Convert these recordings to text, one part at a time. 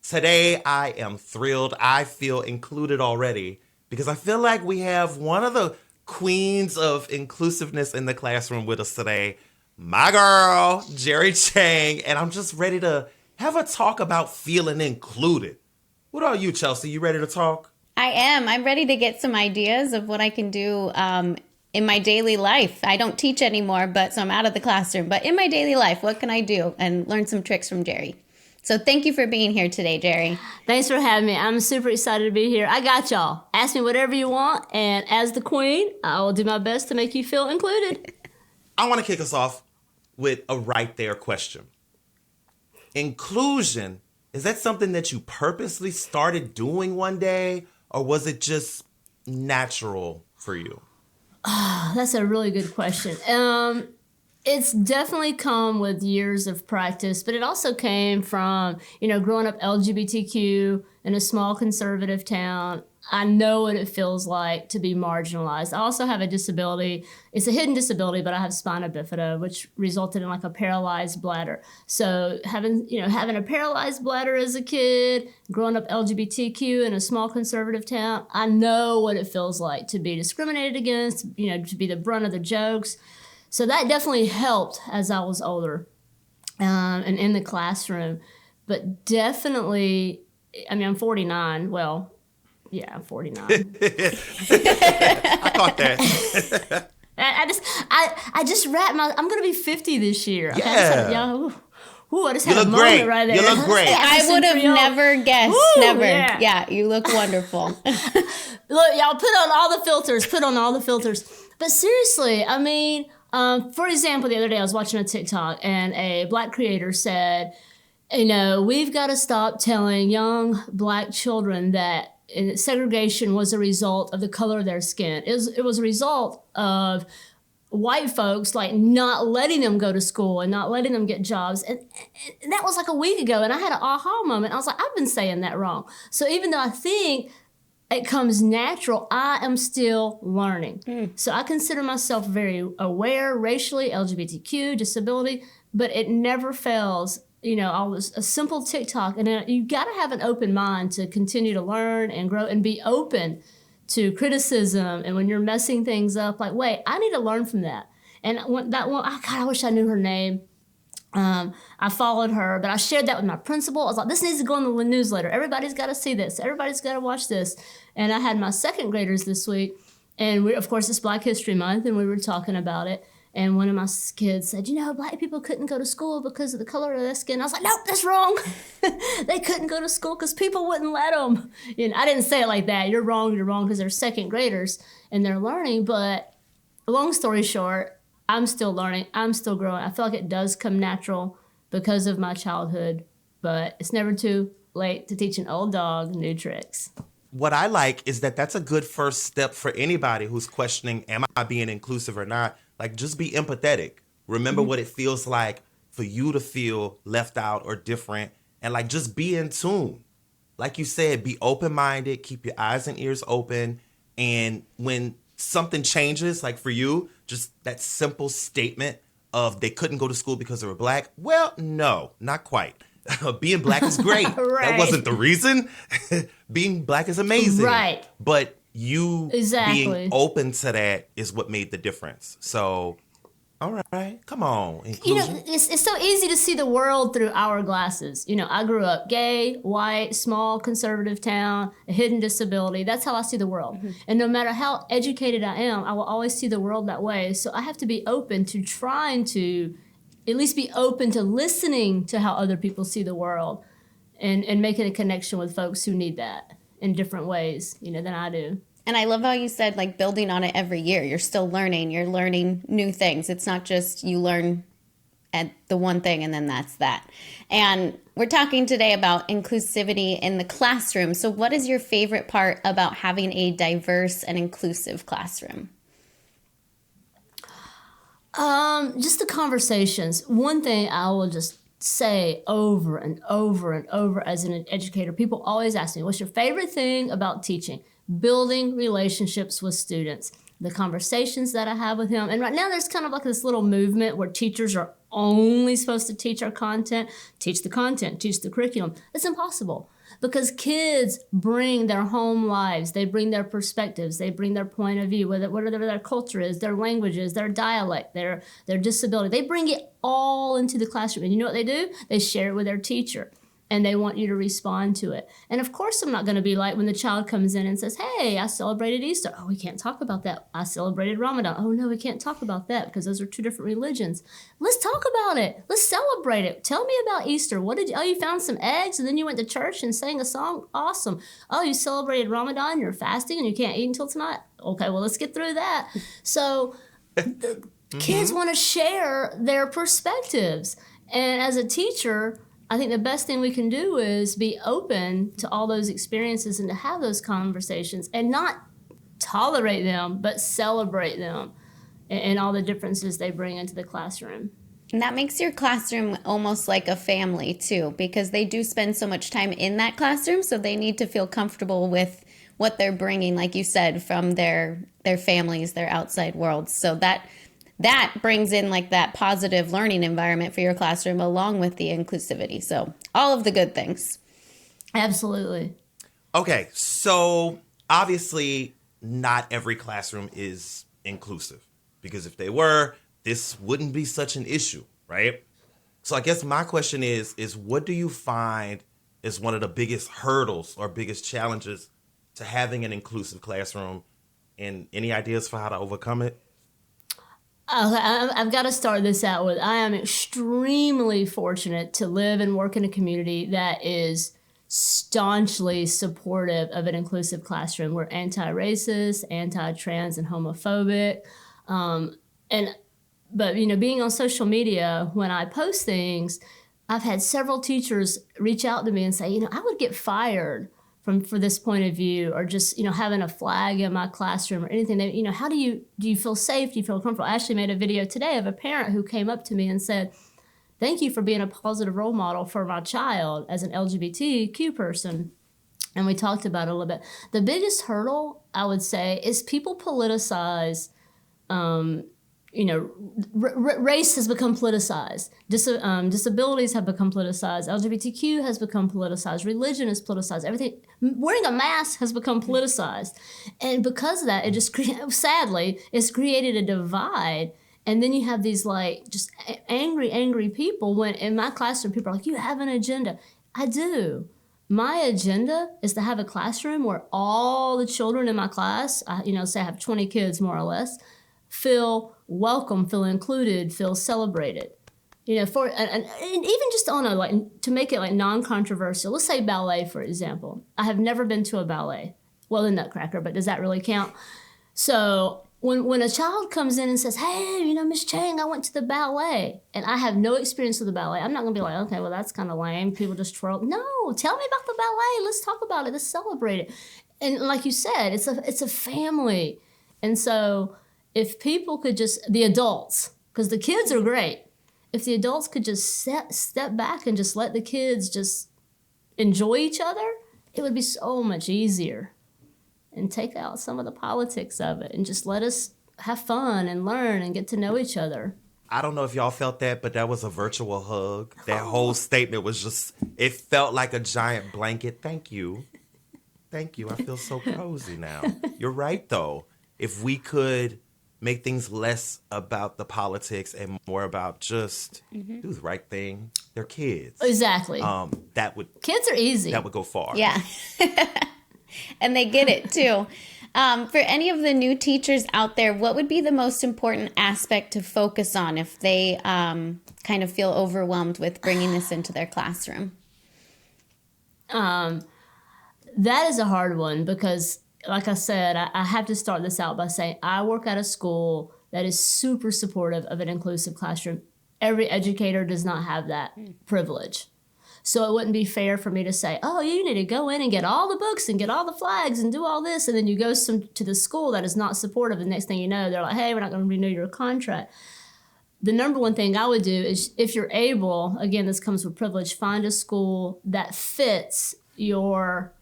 Today, I am thrilled. I feel included already because I feel like we have one of the queens of inclusiveness in the classroom with us today, my girl, Jere Chang, and I'm just ready to have a talk about feeling included. What are you, Chelsea? You ready to talk? I am. I'm ready to get some ideas of what I can do in my daily life. I don't teach anymore, but so I'm out of the classroom. But in my daily life, what can I do? And learn some tricks from Jere. So thank you for being here today, Jere. Thanks for having me. I'm super excited to be here. I got y'all. Ask me whatever you want, and as the queen, I will do my best to make you feel included. I want to kick us off with a right there question. Inclusion, is that something that you purposely started doing one day, or was it just natural for you? That's a really good question. It's definitely come with years of practice, but it also came from, growing up LGBTQ in a small conservative town. I know what it feels like to be marginalized. I also have a disability. It's a hidden disability, but I have spina bifida, which resulted in like a paralyzed bladder. So having a paralyzed bladder as a kid, growing up LGBTQ in a small conservative town, I know what it feels like to be discriminated against, to be the brunt of the jokes. So that definitely helped as I was older and in the classroom. But definitely, I'm 49. Well, yeah, I'm 49. I caught that. I just wrapped my. I'm gonna be 50 this year. Okay? Yeah. I just You had a look moment great. right there. You look great. I would have never guessed. Woo, Never. yeah. Yeah, you look wonderful. Look, y'all, put on all the filters. Put on all the filters. But seriously, for example, the other day I was watching a TikTok and a Black creator said, we've got to stop telling young Black children that segregation was a result of the color of their skin. It was a result of white folks like not letting them go to school and not letting them get jobs. And that was like a week ago. And I had an aha moment. I was like, I've been saying that wrong. So even though I think it comes natural, I am still learning. So I consider myself very aware racially, LGBTQ, disability, but it never fails. I was a simple TikTok, and you got to have an open mind to continue to learn and grow and be open to criticism. And when you're messing things up, like, wait, I need to learn from that. And when that one, God, I wish I knew her name. I followed her, but I shared that with my principal. I was like, this needs to go in the newsletter. Everybody's got to see this. Everybody's got to watch this. And I had my second graders this week, and of course, it's Black History Month, and we were talking about it. And one of my kids said, Black people couldn't go to school because of the color of their skin. I was like, nope, that's wrong. They couldn't go to school because people wouldn't let them. I didn't say it like that. You're wrong because they're second graders and they're learning. But long story short, I'm still learning. I'm still growing. I feel like it does come natural because of my childhood. But it's never too late to teach an old dog new tricks. What I like is that that's a good first step for anybody who's questioning, am I being inclusive or not? Like, just be empathetic. Remember what it feels like for you to feel left out or different. And like, just be in tune. Like you said, be open-minded, keep your eyes and ears open. And when something changes, like for you, just that simple statement of they couldn't go to school because they were Black. Well, no, not quite. Being Black is great. Right. That wasn't the reason. Being Black is amazing. Right. But you Exactly. being open to that is what made the difference. So, all right, come on. Inclusion. It's so easy to see the world through our glasses. I grew up gay, white, small, conservative town, a hidden disability. That's how I see the world. And no matter how educated I am, I will always see the world that way. So I have to be open to trying to at least be open to listening to how other people see the world and making a connection with folks who need that in different ways, than I do. And I love how you said, like, building on it every year. You're still learning. You're learning new things. It's not just you learn at the one thing and then that's that. And we're talking today about inclusivity in the classroom. So what is your favorite part about having a diverse and inclusive classroom? Just the conversations. One thing I will just say over and over and over as an educator, people always ask me, what's your favorite thing about teaching? Building relationships with students, the conversations that I have with him. And right now there's kind of like this little movement where teachers are only supposed to teach our content, teach the curriculum. It's impossible. because kids bring their home lives, they bring their perspectives, they bring their point of view, whatever their culture is, their languages, their dialect, their disability. They bring it all into the classroom. And you know what they do? They share it with their teacher. And they want you to respond to it. And of course, I'm not going to be like when the child comes in and says, hey, I celebrated Easter. Oh, we can't talk about that. I celebrated Ramadan. Oh, no, we can't talk about that because those are two different religions. Let's talk about it. Let's celebrate it. Tell me about Easter. You found some eggs and then you went to church and sang a song? Awesome. Oh, you celebrated Ramadan, you're fasting and you can't eat until tonight? Okay, well, let's get through that. So kids want to share their perspectives. And as a teacher, I think the best thing we can do is be open to all those experiences and to have those conversations and not tolerate them, but celebrate them and all the differences they bring into the classroom. And that makes your classroom almost like a family too, because they do spend so much time in that classroom, so they need to feel comfortable with what they're bringing, like you said, from their families, their outside worlds. So that brings in like that positive learning environment for your classroom along with the inclusivity. So all of the good things. Absolutely. Okay, so obviously not every classroom is inclusive, because if they were, this wouldn't be such an issue, right? So I guess my question is what do you find is one of the biggest hurdles or biggest challenges to having an inclusive classroom, and any ideas for how to overcome it? I've got to start this out with, I am extremely fortunate to live and work in a community that is staunchly supportive of an inclusive classroom. We're anti-racist, anti-trans, and homophobic. But being on social media, when I post things, I've had several teachers reach out to me and say, I would get fired for this point of view, or just, having a flag in my classroom or anything. How do you feel safe? Do you feel comfortable? I actually made a video today of a parent who came up to me and said, thank you for being a positive role model for my child as an LGBTQ person. And we talked about it a little bit. The biggest hurdle, I would say, is people politicize race has become politicized. Disabilities have become politicized. LGBTQ has become politicized. Religion is politicized. Everything. Wearing a mask has become politicized. And because of that, it just, sadly, it's created a divide. And then you have these just angry people when in my classroom, people are like, you have an agenda. I do. My agenda is to have a classroom where all the children in my class, say I have 20 kids more or less, feel welcome, feel included, feel celebrated. And even just on to make it non-controversial, let's say ballet, for example. I have never been to a ballet. Well, the Nutcracker, but does that really count? So when a child comes in and says, hey, Miss Chang, I went to the ballet, and I have no experience with the ballet, I'm not going to be like, okay, well, that's kind of lame. People just twirl. No, tell me about the ballet. Let's talk about it. Let's celebrate it. And like you said, it's a family. And so if people could the adults, because the kids are great, if the adults could just step back and just let the kids just enjoy each other, it would be so much easier. And take out some of the politics of it and just let us have fun and learn and get to know each other. I don't know if y'all felt that, but that was a virtual hug. That whole statement was it felt like a giant blanket. Thank you. Thank you. I feel so cozy now. You're right, though. If we could make things less about the politics and more about just do the right thing. They're kids. Exactly. Kids are easy. That would go far. Yeah. And they get it too. For any of the new teachers out there, what would be the most important aspect to focus on if they kind of feel overwhelmed with bringing this into their classroom? That is a hard one because, like I said, I have to start this out by saying I work at a school that is super supportive of an inclusive classroom. Every educator does not have that privilege. So it wouldn't be fair for me to say, oh, you need to go in and get all the books and get all the flags and do all this. And then you go to the school that is not supportive. The next thing you know, they're like, hey, we're not going to renew your contract. The number one thing I would do is, if you're able, again, this comes with privilege, find a school that fits your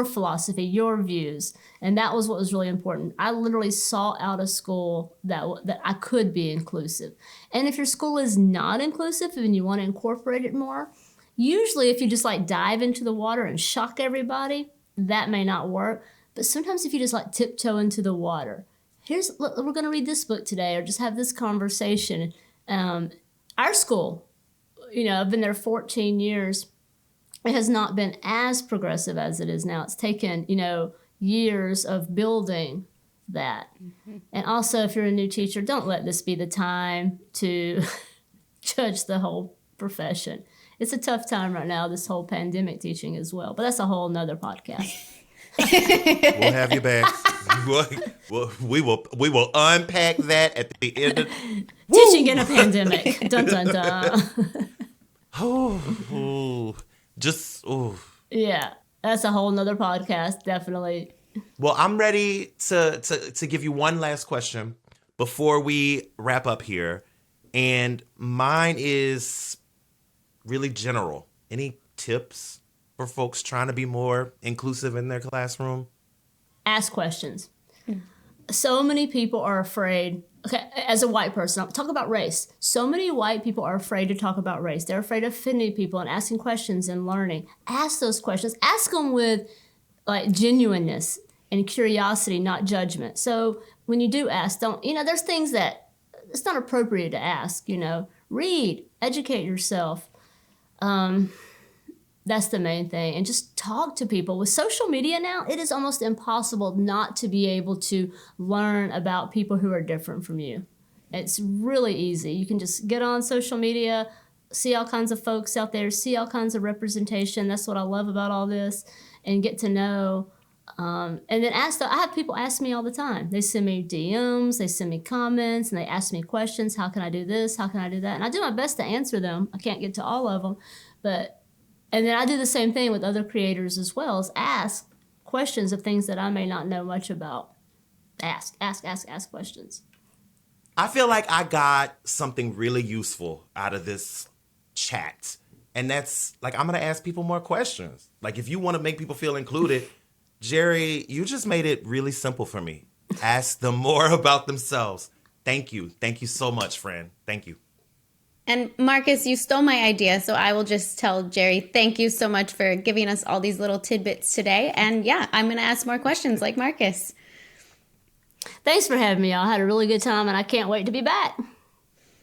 philosophy, your views. And that was what was really important. I literally sought out a school that I could be inclusive. And if your school is not inclusive and you want to incorporate it more, Usually if you just like dive into the water and shock everybody, that may not work. But sometimes if you just like tiptoe into the water, we're going to read this book today or just have this conversation. Our school, I've been there 14 years. It has not been as progressive as it is now. It's taken, years of building that. Mm-hmm. And also, if you're a new teacher, don't let this be the time to judge the whole profession. It's a tough time right now, this whole pandemic teaching as well. But that's a whole nother podcast. We'll have you back. We will unpack that at the end of teaching in a pandemic. Dun dun dun. Yeah, that's a whole nother podcast, definitely. Well, I'm ready to give you one last question before we wrap up here. And mine is really general. Any tips for folks trying to be more inclusive in their classroom? Ask questions. So many people are afraid. Okay, as a white person, I'll talk about race. So many white people are afraid to talk about race. They're afraid of offending people and asking questions and learning. Ask those questions. Ask them with like genuineness and curiosity, not judgment. So when you do ask, there's things that it's not appropriate to ask, Read, educate yourself. That's the main thing. And just talk to people. With social media now, it is almost impossible not to be able to learn about people who are different from you. It's really easy. You can just get on social media, see all kinds of folks out there, see all kinds of representation. That's what I love about all this, and get to know. And then I have people ask me all the time. They send me DMs, they send me comments, and they ask me questions. How can I do this? How can I do that? And I do my best to answer them. I can't get to all of them, and then I do the same thing with other creators as well, as ask questions of things that I may not know much about. Ask questions. I feel like I got something really useful out of this chat. And that's like, I'm going to ask people more questions. Like, if you want to make people feel included, Jere, you just made it really simple for me. Ask them more about themselves. Thank you. Thank you so much, friend. Thank you. And Marcus, you stole my idea, so I will just tell Jere, thank you so much for giving us all these little tidbits today. And yeah, I'm going to ask more questions like Marcus. Thanks for having me. I had a really good time, and I can't wait to be back.